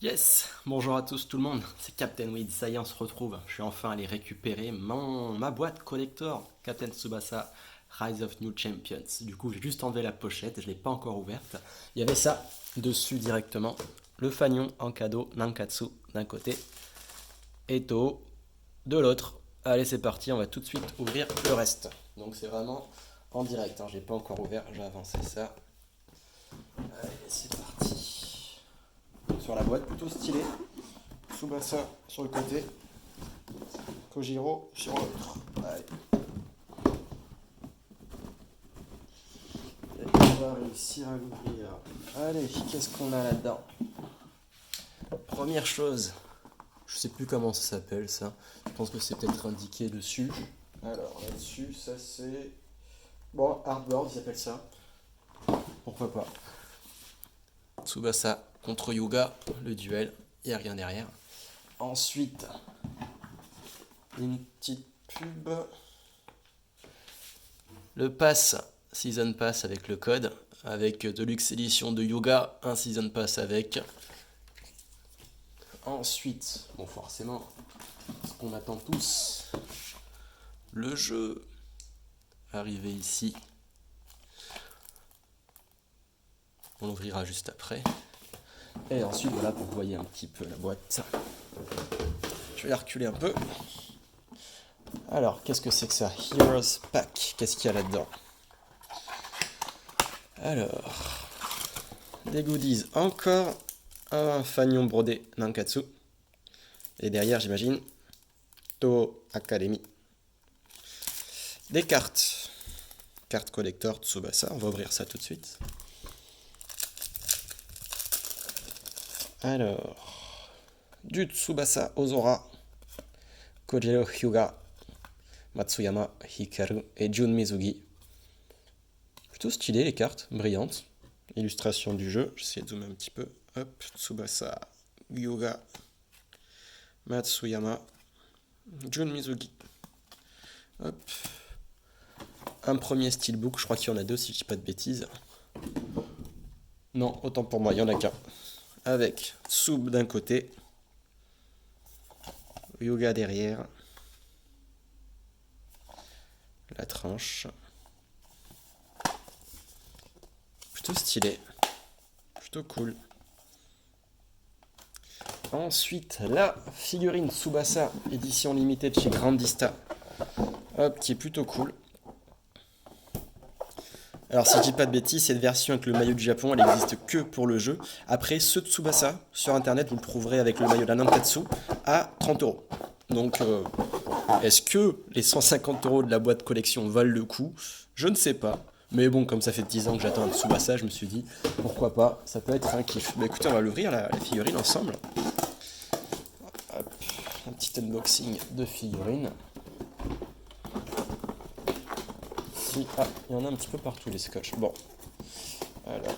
Yes, bonjour à tous tout le monde, c'est Captain Weed, ça y est on se retrouve, je suis enfin allé récupérer ma boîte collector Captain Tsubasa Rise of New Champions. Du coup j'ai juste enlevé la pochette, je ne l'ai pas encore ouverte. Il y avait ça dessus directement, le fanion en cadeau Nankatsu d'un côté et Toho de l'autre. Allez c'est parti, on va tout de suite ouvrir le reste. Donc c'est vraiment en direct, je l'ai pas encore ouvert, j'ai avancé ça. Allez c'est parti. Sur la boîte plutôt stylée. Tsubasa sur le côté, Kojiro sur l'autre. Allez. On va réussir à l'ouvrir. Allez, qu'est-ce qu'on a là-dedans? Première chose, je sais plus comment ça s'appelle ça. Je pense que c'est peut-être indiqué dessus. Alors là-dessus, ça c'est. Bon, Hardboard, ils appellent ça. Pourquoi pas. Tsubasa contre Yuga, le duel, il n'y a rien derrière. Ensuite, une petite pub. Le pass, Season Pass avec le code, avec Deluxe Edition de Yuga, un Season Pass avec. Ensuite, bon forcément, ce qu'on attend tous, le jeu, arrivé ici. On l'ouvrira juste après. Et ensuite, voilà, pour que vous voyez un petit peu la boîte. Je vais la reculer un peu. Alors, qu'est-ce que c'est que ça? Heroes Pack, qu'est-ce qu'il y a là-dedans? Alors, des goodies, encore un fanion brodé Nankatsu. Et derrière, j'imagine, Toho Academy. Des cartes. Carte collector Tsubasa, on va ouvrir ça tout de suite. Alors, du Tsubasa Ozora, Kojiro Hyuga, Matsuyama Hikaru et Jun Mizugi. Plutôt stylé les cartes, brillantes. Illustration du jeu, j'essaie de zoomer un petit peu. Hop, Tsubasa, Hyuga, Matsuyama, Jun Mizugi. Hop. Un premier steelbook, je crois qu'il y en a deux si je dis pas de bêtises. Non, autant pour moi, il y en a qu'un. Avec Tsub d'un côté, Hyuga derrière, la tranche. Plutôt stylé, plutôt cool. Ensuite, la figurine Tsubasa, édition limitée de chez Grandista. Hop, qui est plutôt cool. Alors si je dis pas de bêtises, cette version avec le maillot du Japon, elle existe que pour le jeu. Après, ce Tsubasa, sur internet, vous le trouverez avec le maillot de la Nankatsu à 30€. Donc, est-ce que les 150€ de la boîte collection valent le coup? Je ne sais pas. Mais bon, comme ça fait 10 ans que j'attends un Tsubasa, je me suis dit, pourquoi pas, ça peut être un kiff. Bah écoutez, on va l'ouvrir, la figurine, ensemble. Hop, un petit unboxing de figurines. Ah, il y en a un petit peu partout les scotch. Bon, alors.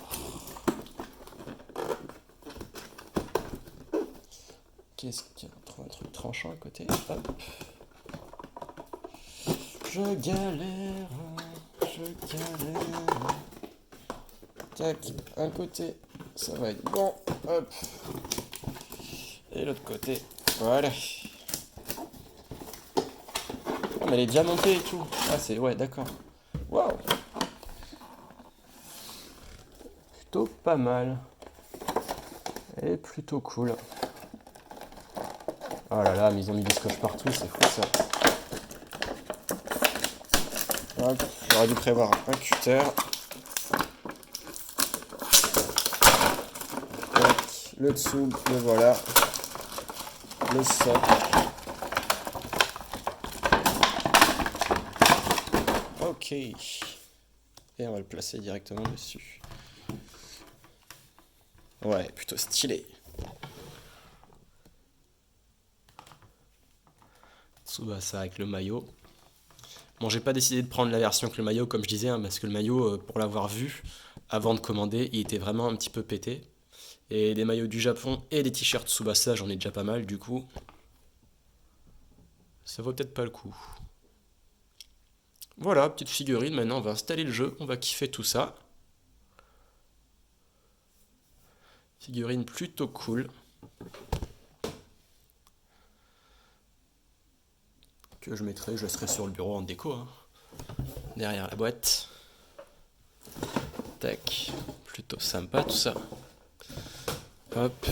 Qu'est-ce qu'il y a? On trouve un truc tranchant à côté. Hop. Je galère, je galère. Tac, un côté, ça va être bon. Hop. Et l'autre côté, voilà. Oh, mais elle est déjà montée et tout. Ah, c'est. Ouais, d'accord. Waouh! Plutôt pas mal. Et plutôt cool. Oh là là, mais ils ont mis du scotch partout, c'est fou ça. Hop, j'aurais dû prévoir un cutter. Tac, le dessous, le voilà. Le socle. Ok. Et on va le placer directement dessus. Ouais, plutôt stylé. Tsubasa avec le maillot. Bon, j'ai pas décidé de prendre la version avec le maillot, comme je disais, parce que le maillot, pour l'avoir vu avant de commander, il était vraiment un petit peu pété. Et des maillots du Japon et des t-shirts Tsubasa, j'en ai déjà pas mal, du coup, ça vaut peut-être pas le coup. Voilà, petite figurine, maintenant on va installer le jeu, on va kiffer tout ça. Figurine plutôt cool. Que je mettrai, je laisserai sur le bureau en déco, hein. Derrière la boîte. Tac, plutôt sympa tout ça. Hop.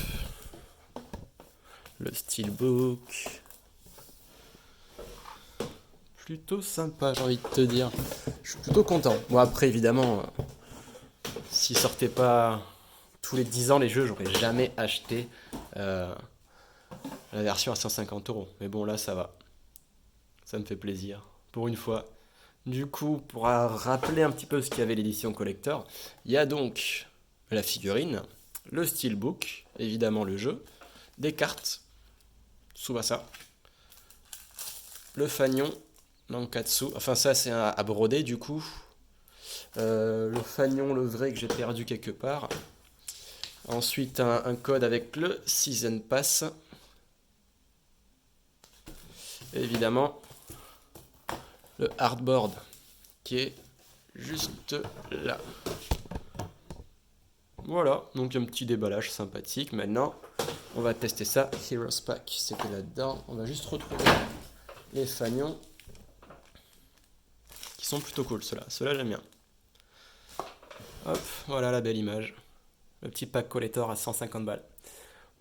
Le steelbook. Plutôt sympa, j'ai envie de te dire. Je suis plutôt content. Bon, après, évidemment, s'ils sortaient pas tous les 10 ans les jeux, j'aurais jamais acheté la version à 150 €. Mais bon, là, ça va. Ça me fait plaisir. Pour une fois. Du coup, pour rappeler un petit peu ce qu'il y avait l'édition collector, il y a donc la figurine, le steelbook, évidemment le jeu, des cartes, Tsubasa, le fanion, Nankatsu, enfin ça c'est à broder du coup, le fanion, le vrai que j'ai perdu quelque part, ensuite un code avec le Season Pass, évidemment le hardboard qui est juste là. Voilà, donc un petit déballage sympathique. Maintenant, on va tester ça. Heroes Pack, c'était là-dedans. On va juste retrouver les fanions qui sont plutôt cool, ceux-là. Ceux-là, j'aime bien. Hop, voilà la belle image. Le petit pack collector à 150 balles.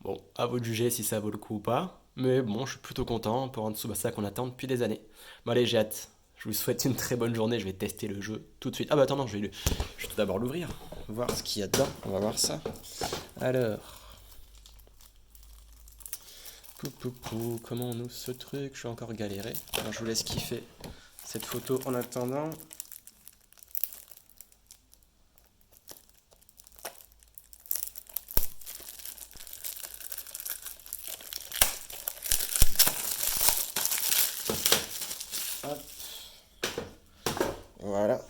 Bon, à vous de juger si ça vaut le coup ou pas. Mais bon, je suis plutôt content pour un Tsubasa qu'on attend depuis des années. Bon, allez, j'ai hâte. Je vous souhaite une très bonne journée. Je vais tester le jeu tout de suite. Ah bah attends, non, je vais tout d'abord l'ouvrir. Voir ce qu'il y a dedans. On va voir ça. Alors. Comment on ouvre ce truc? Je suis encore galéré. Alors je vous laisse kiffer cette photo en attendant. Hop. Voilà.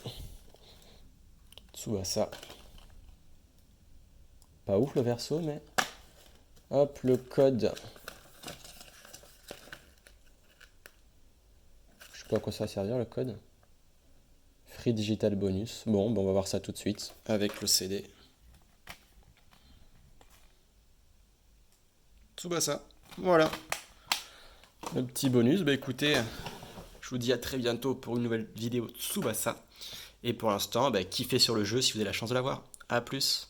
Tsubasa. Pas ouf le verso, mais... Hop, le code. Je sais pas à quoi ça va servir le code. Free Digital Bonus. Bon, on va voir ça tout de suite avec le CD. Tsubasa. Voilà. Le petit bonus. Bah écoutez, je vous dis à très bientôt pour une nouvelle vidéo Tsubasa. Et pour l'instant, kiffez sur le jeu si vous avez la chance de l'avoir. A plus.